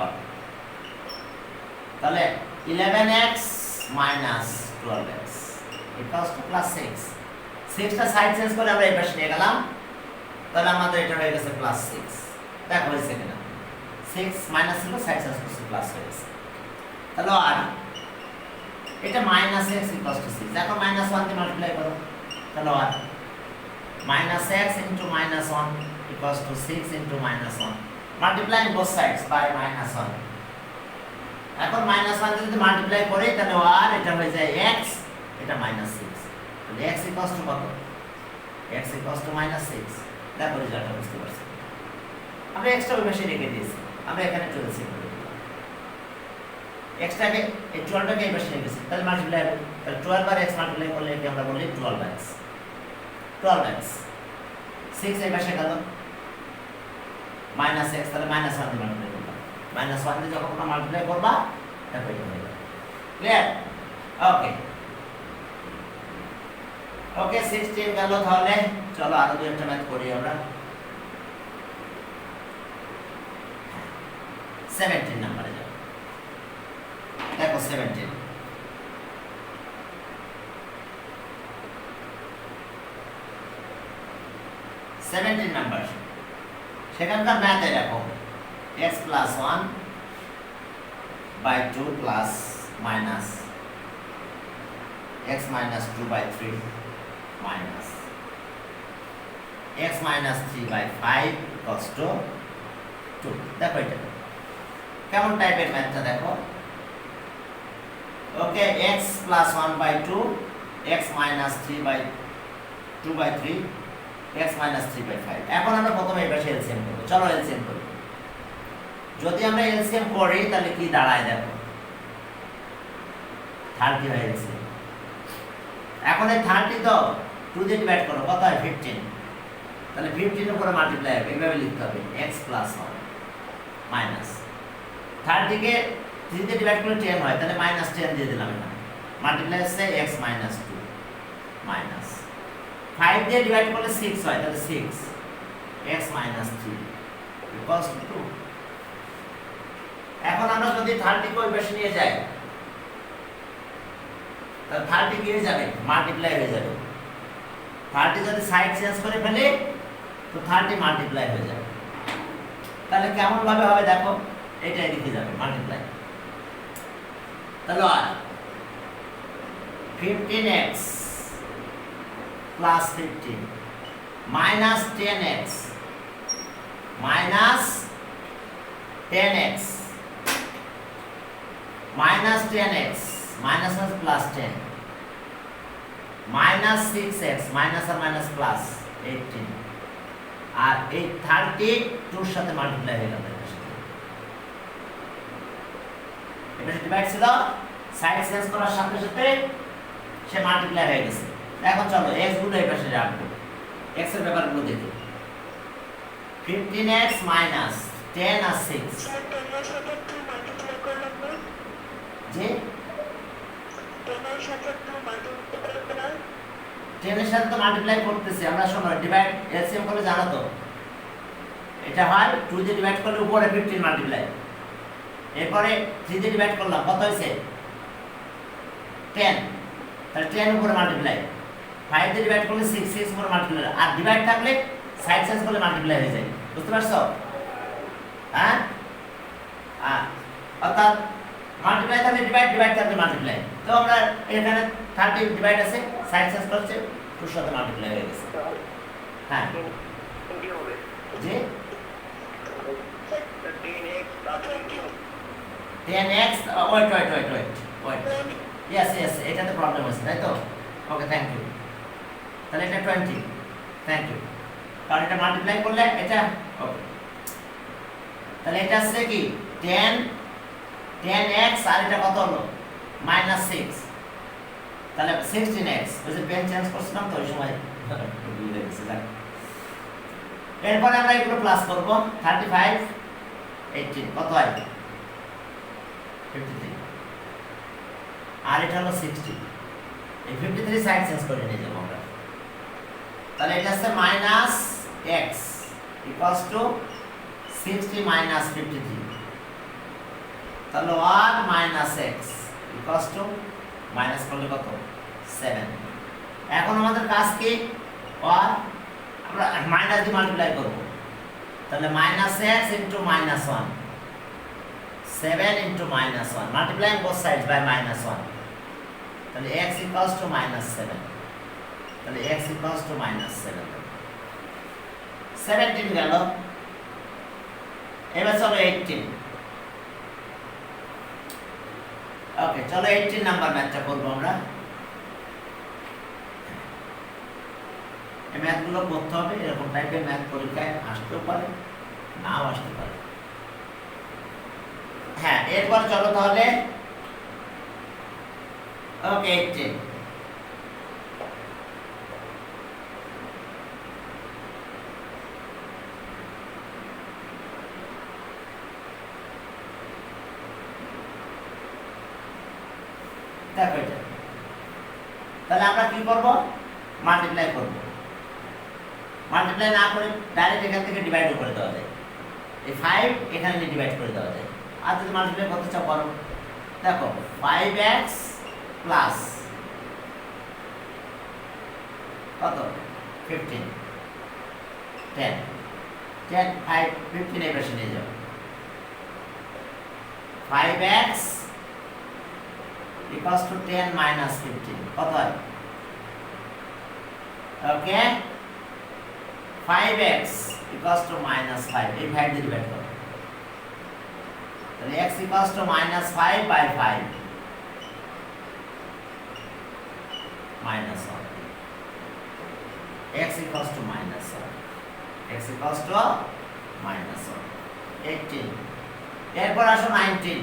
তাহলে 11x minus 12x equals to plus 6। 6টা সাইড চেঞ্জ করে আমরা এই পাশে নিয়ে গেলাম, তাহলে আমাদের এটা হয়ে গেছে প্লাস 6। দেখো হয়েছে কিনা, 6 মাইনাস ছিল সাইড চেঞ্জ করছে প্লাস হয়ে গেছে। তাহলে আর এটা মাইনাস x equals to 6, দেখো মাইনাস 1 দিয়ে মাল্টিপ্লাই করো, তাহলে আর minus x into minus 1 equals to 6 into minus 1, multiplying both sides by minus 1। এখন minus 1 যদি মাল্টিপ্লাই করি তাহলে আর এটা হয়ে যায় x, এটা minus 6, তাহলে x equals to কত, x equals to minus 6। দেখো রেজাল্টটা বুঝতে পারছি, আমরা x টা ওই পাশে রেখে দিয়েছি, আমরা এখানে 12 সেট করে দিলাম, x টাকে এই 12 টাকে এই পাশে রেখেছি, তাহলে মাল্টিপ্লাই হবে, তাহলে 12 বার x মাল্টিপ্লাই করলে কি আমরা বলি 12x, 12x 6 এই পাশে গেল মাইনাস x, তাহলে মাইনাস 1 দিয়ে মাল্টিপ্লাই করলাম, মাইনাস 1 দিয়ে যখন তোমরা মাল্টিপ্লাই করবা দেখো এটা হয়ে যাবে। ক্লিয়ার? ওকে ওকে 16 গেল। তাহলে চলো আরো দুই একটা ম্যাথ করি আমরা। 17 নম্বরে যাও, দেখো 17 নাম্বার, সেখানকার ম্যাথ এরকম x plus 1 by 2 plus minus x minus 2 by 3 minus x minus 3 by 5 equals to 2। দেখো এটা কেমন টাইপের ম্যাথটা দেখো। ওকে x plus 1 by 2 x minus 3 by 2 by 3 x minus 3 by 5। এখন আমরা প্রথমে এই পাশে এলসিএম করব, চলো এলসিএম করি। যদি আমরা এলসিএম করি তাহলে কি দাঁড়ায় দেখো 30 হয়ে গেছে। এখন এই 30 তো 2 দিয়ে ডিভাইড করো, কত হয় 15, তাহলে 15 এর উপরে মাল্টিপ্লাই হবে, এইভাবে লিখতে হবে x plus 1 মাইনাস 30 কে 3 দিয়ে ডিভাইড করলে 10 হয়, তাহলে মাইনাস 10 দিয়ে দিলাম এখানে, মাল্টিপ্লাই হচ্ছে x minus 2 মাইনাস 5 দিয়ে ডিভাইড করলে 6 হয়, তাহলে 6 x minus 3 equals to 2। এখন আমরা যদি 30 কে ওই পাশে নিয়ে যাই তাহলে 30 কি হয়ে যাবে, মাল্টিপ্লাই হয়ে যাবে। 30 যদি সাইড চেঞ্জ করে ফেলে তো 30 মাল্টিপ্লাই হয়ে যাবে। তাহলে কেমন ভাবে হবে দেখো, এটাই লিখে যাবে মাল্টিপ্লাই। তাহলে আর 15x plus 15 minus 10x minus 10x minus 10x minus plus plus 10 minus 6x minus or minus plus 18 আর এই 30 2 এর সাথে মাল্টিপ্লাই হয়ে গেল, এটা ডিভাইড ছিল, সাইড চেঞ্জ করার সাথে সাথে সে মাল্টিপ্লাই হয়ে গেছে। এখন চলো x গুলো এই পাশে রাখবো, x এর ব্যাপারগুলো দেখি। 15x minus 10 আর 6 জি 10 এর সাথে তো মাল্টিপ্লাই করতেছি আমরা, শোনো ডিভাইড এলসিএম করলে জানো তো এটা হয় 2 দিয়ে ডিভাইড করলে উপরে 15 মাল্টিপ্লাই, এরপরে 3 দিয়ে ডিভাইড করলাম কত হয়েছে 10, তাহলে 10 উপরে মাল্টিপ্লাই, 5 দিয়ে ডিভাইড করলে 6 6 উপরে মাল্টিপ্লাই, আর ডিভাইড থাকলে সাইড চেঞ্জ করলে মাল্টিপ্লাই হয়ে যায়। বুঝতে পারছো? হ্যাঁ অর্থাৎ মাল্টিপ্লাই থাকলে ডিভাইড, ডিভাইড থাকলে মাল্টিপ্লাই। তো আমরা এখানে 30 ডিভাইড আছে, সাইড চেঞ্জ করছে 2 এর সাথে মাল্টিপ্লাই হয়ে গেছে। হ্যাঁ জি 10x ওয়েট yes এটাতে প্রবলেম হচ্ছে তাই তো। Okay thank you. তাহলে এটা 20, থ্যাংক ইউ, কারণ এটা মাল্টিপ্লাই করলে এটা ওকে। তাহলে এটা আছে কি 10x আর এটা কত হলো -6, তাহলে 16x। ওই যে পেন চেঞ্জ করছিলাম তো ওই সময় ভুলে গেছি। এরপরে আমরা এগুলো প্লাস করব, 35 18 কত হয় 53, আর এটা হলো 60, এই 53 সাইড চেঞ্জ করে নিয়ে যাব আমরা। তাহলে এটা আছে -x equals to 60 minus 53, তাহলে 1 minus x equals to minus করলে কত 7। এখন আমাদের কাজ কি, আর আমরা মাইনাস দিয়ে মাল্টিপ্লাই করব, তাহলে minus x into minus 1, 7 into minus 1, multiplying both sides by minus 1, তাহলে x ইকুয়ালস টু মাইনাস 7, তাহলে x ইকুয়ালস টু মাইনাস 7, 17 গেল। এবার চলো 18, ওকে চলো 18 নাম্বার ম্যাথটা করব আমরা। এই ম্যাথগুলো করতে হবে, এরকম টাইপের ম্যাথ পরীক্ষায় আসতেও পারে নাও আসতে পারে। হ্যাঁ এরপর চলো তাহলে ওকে 18, দেখো এটা, তাহলে আমরা কি করব, মাল্টিপ্লাই করব, মাল্টিপ্লাই না করে ডাইরেক্ট এখান থেকে ডিভাইড করে দেওয়া যায়, এই 5 এখানে ডিভাইড করে দেওয়া যায়। আর যদি মাল্টিপ্লাই করতে চাও করো, দেখো 5x প্লাস কত 15, 10, 10 5 15 এই পাশে নিয়ে যাও, 5x equals to 10 minus 15 কত হয়, ওকে 5x equals to minus 5, এই 5 দিয়ে ডিভাইড করো, তাহলে x equals to minus 5 by 5 minus 1, x equals to minus 1, x equals to minus 1, 18। এরপর আসো 19,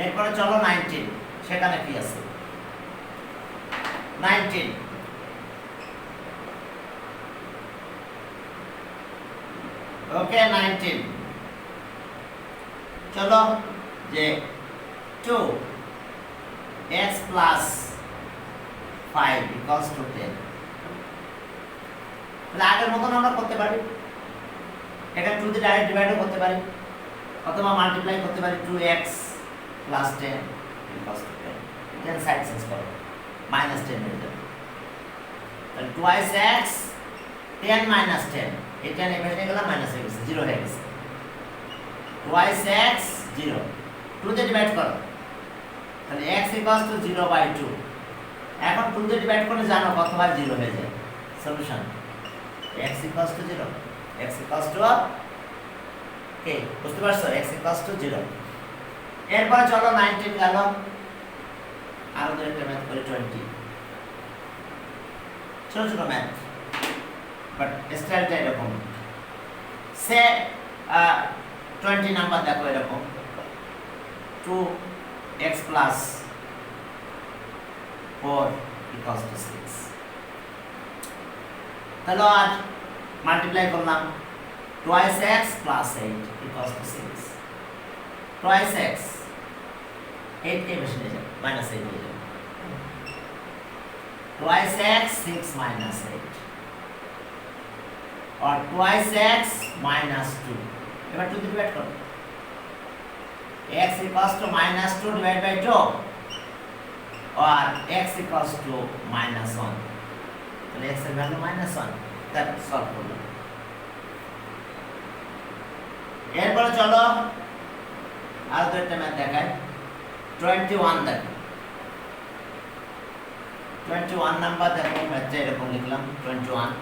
এরপরে চলো 19, সেখানে কি আছে 19, ওকে 19 চলো যে 2x plus 5 equals to 10, তাহলে আগের মতন আমরা করতে পারি, এটা 2 দিয়ে ডাইরেক্ট ডিভাইডও করতে পারি অথবা মাল্টিপ্লাই করতে পারি, 2x plus 10 equals to 10, 10 side change করো মাইনাস 10 হয়ে যাবে, তাহলে twice x 10 minus 10, এই 10 এখানে নিয়ে গেলাম মাইনাস হয়ে গেছে 0 হয়ে গেছে, twice x 0, 2 দিয়ে ডিভাইড করো, তাহলে x equals to 0 by 2, এখন 2 দিয়ে ডিভাইড করলে জানো কতবার 0 হয়ে যায়, solution x equals to 0, x equals to ওকে বুঝতে পারছো, x equals to 0। এরপর চলো 19 গেল, আরো একটা ম্যাথ করি 20, ছোট ছোট ম্যাথ বাট স্টাইলটা এরকম, সে 20 নাম্বার দেখো এরকম 2x plus 4 equals to 6, তাহলে আর মাল্টিপ্লাই করলাম, twice x plus 8 equals to 6, twice x 8 কে বেশি নিয়ে যাবে মাইনাস 8 হয়ে যাবে, twice x 6 minus 8 or twice x minus 2, এবার 2 দিয়ে ডিভাইড করো, x equals to minus 2 divided by 2 or x equals to minus 1, তাহলে x এর ভ্যালু minus 1, তাহলে সলভ করলাম। এরপর চলো আর দুইটা ম্যাথ দেখাই, 21 দেখো, 21 নাম্বার দেখো, ম্যাথটা এরকম লিখলাম 21,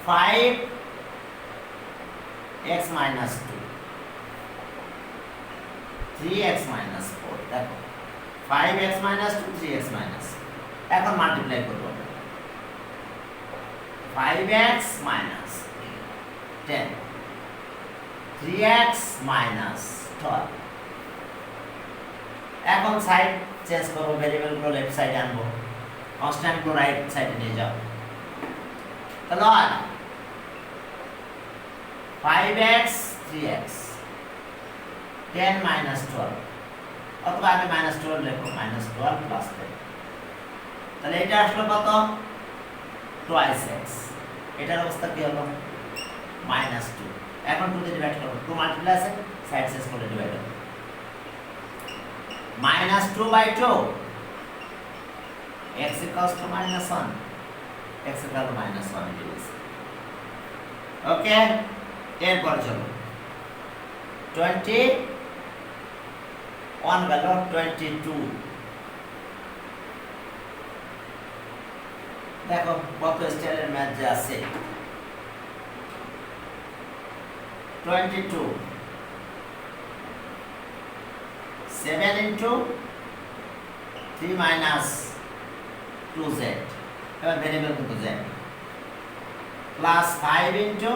5x minus 2, 3x minus 4, দেখো 5x minus 2, 3x minus, এখন মাল্টিপ্লাই করব, 5x minus 10, 3x minus 12, এখন সাইড চেঞ্জ করব, ভেরিয়েবল গুলো লেফট সাইডে আনবো, কনস্ট্যান্ট গুলো রাইট সাইডে নিয়ে যাও, তাহলে 5x 3x 10 minus 12, অথবা আগে minus 12 লেখো, minus 12 plus 10, তাহলে এটা আসলো কত টুয়াইস এক্স, এটার অবস্থা কি হলো -2। এখন 2 দিয়ে ডিভাইড করো, 2 মাল্টিপ্লাই আছে সাইড শেষ করে ডিভাইড করো, -2/2 x equals to -1, x equals to -1 degree. Okay, এরপর চলো 21 গেল 22। দেখো কত স্টাইলের ম্যাথ যে আছে। 22 7 into 3 minus 2z, এবার ভেরিয়েবল কিন্তু z, প্লাস 5 into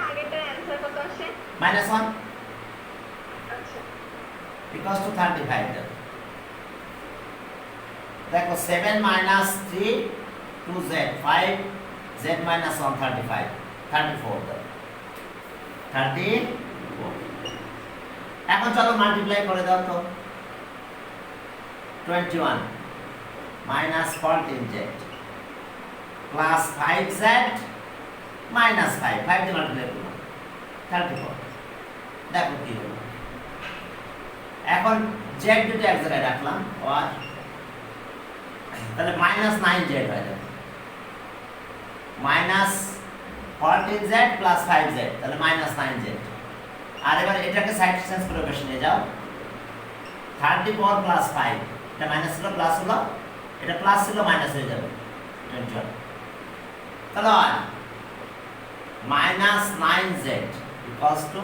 আগেটার অ্যানসার কত আসে? -1 আচ্ছা, equals to 35 দেব। দেখো 7 minus 3 2z, 5 z minus 1 35, 34 দেব, 34। এখন চলো মাল্টিপ্লাই করে দাও তো, 21 minus 14z plus 5z minus 5, 5 দিয়ে মাল্টিপ্লাই করো 34। দেখো কি হলো। এখন z দুটো এক জায়গায় রাখলাম, আর তাহলে -9z হয়ে যাবে, -14z plus 5z, তাহলে -9z। আর এবার এটাকে সাইড চেঞ্জ করে বেশি নিয়ে যাও, 34 plus 5, এটা মাইনাস ছিল প্লাস হলো, এটা প্লাস ছিল মাইনাস হয়ে যাবে 21। তাহলে -9z equals to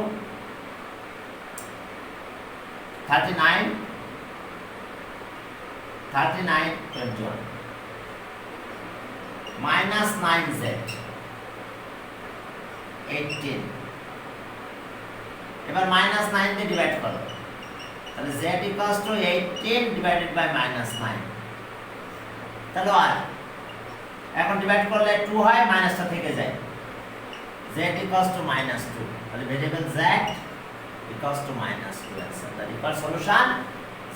39 21 -9z 18। এবার -9 দিয়ে ডিভাইড করো, তাহলে z equals to 18 divided by -9। তাহলে আর এখন ডিভাইড করলে 2 হয়, মাইনাসটা থেকে যায়, z equals to -2, তাহলে variable z equals to -2 answer, the required solution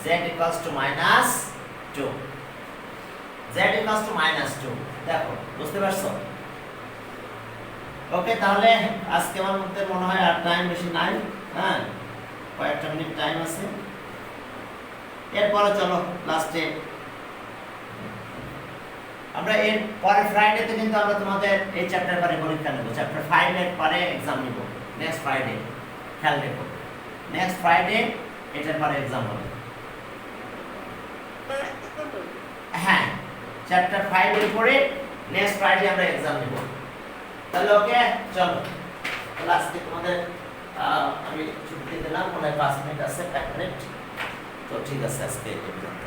z equals to -2, z equals to -2। দেখো বুঝতে পারছো? ওকে, তাহলে আজকে আমার মধ্যে মনে হয় আর টাইম বেশি নাই, হ্যাঁ কয়েকটা মিনিট টাইম আছে। এরপরে চলো লাস্টে আমরা এর পরে ফ্রাইডেতে কিন্তু আমরা তোমাদের এই চ্যাপ্টার পরে পরীক্ষা নেব, চ্যাপ্টার 5 এর পরে एग्जाम নেব নেক্সট ফ্রাইডে। খেয়াল রেখো নেক্সট ফ্রাইডে এটার পরে एग्जाम হবে। হ্যাঁ, চ্যাপ্টার 5 এর পরে নেক্সট ফ্রাইডে আমরা एग्जाम নেব। তাহলে ওকে চলো, তাহলে আজকে তোমাদের আমি ছুটি দিলাম, মনে হয় 5 মিনিট আছে, 5 মিনিট। তো ঠিক আছে, আজকে এই পর্যন্ত।